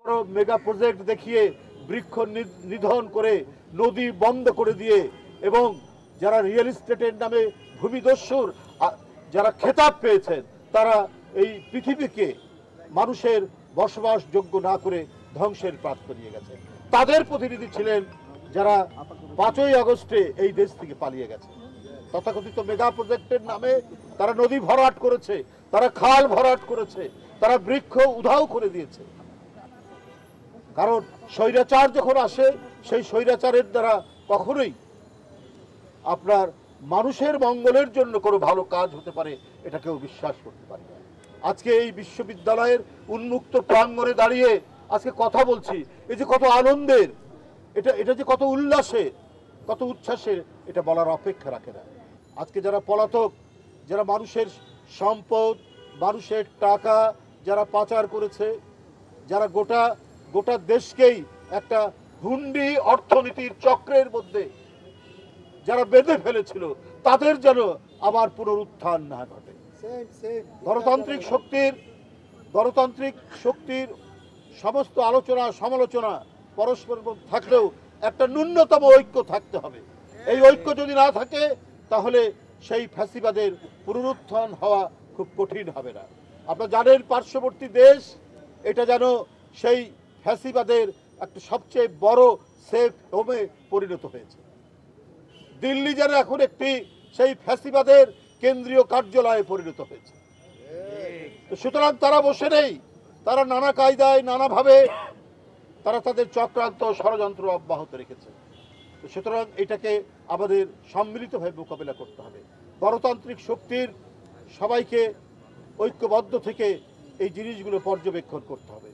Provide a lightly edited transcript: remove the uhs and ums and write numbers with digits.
Mega project দেখিয়ে বৃক্ষ নিধন করে নদী বন্ধ করে দিয়ে এবং যারা রিয়েল এস্টেটের নামে ভূমিদস্যুর যারা খেতাব পেয়েছেন তারা এই পৃথিবীকে মানুষের বসবাসযোগ্য না করে ধ্বংসের প্রাপ্ত নিয়ে গেছে। তাদের প্রতিনিধি ছিলেন যারা 5ই আগস্টে এই দেশ থেকে পালিয়ে গেছে। তথাকথিত মেগা প্রজেক্টের নামে তারা নদী ভরাট করেছে, তারা খাল ভরাট করেছে, তারা বৃক্ষ উধাও করে দিয়েছে। কারণ স্বৈরাচার যখন আসে সেই স্বৈরাচারের দ্বারা কখনোই আপনার মানুষের মঙ্গলের জন্য কোনো ভালো কাজ হতে পারে এটা কেউ বিশ্বাস করতে পারে না। আজকে এই বিশ্ববিদ্যালয়ের উন্মুক্ত প্রাঙ্গণে দাঁড়িয়ে আজকে কথা বলছি, এই যে কত আনন্দের, এটা যে কত উল্লাসের, কত উচ্ছ্বাসের, এটা বলার অপেক্ষা রাখে না। আজকে যারা পলাতক, যারা মানুষের সম্পদ, মানুষের টাকা যারা পাচার করেছে, যারা গোটা দেশকেই একটা হুন্ডি অর্থনীতির চক্রের মধ্যে যারা বেঁধে ফেলেছিল, তাদের যেন আবার পুনরুত্থান না ঘটে। গণতান্ত্রিক শক্তির সমস্ত আলোচনা সমালোচনা পরস্পর থাকলেও একটা ন্যূনতম ঐক্য থাকতে হবে। এই ঐক্য যদি না থাকে তাহলে সেই ফ্যাসিবাদের পুনরুত্থান হওয়া খুব কঠিন হবে না। আপনারা জানেন পার্শ্ববর্তী দেশ এটা যেন সেই ফ্যাসিবাদের একটা সবচেয়ে বড় সেফ হোমে পরিণত হয়েছে। দিল্লি যেন এখন একটি সেই ফ্যাসিবাদের কেন্দ্রীয় কার্যালয়ে পরিণত হয়েছে। সুতরাং তারা বসে নেই, তারা নানা কায়দায় নানাভাবে তারা তাদের চক্রান্ত ষড়যন্ত্র অব্যাহত রেখেছে। সুতরাং এটাকে আমাদের সম্মিলিতভাবে মোকাবিলা করতে হবে। গণতান্ত্রিক শক্তির সবাইকে ঐক্যবদ্ধ থেকে এই জিনিসগুলো পর্যবেক্ষণ করতে হবে।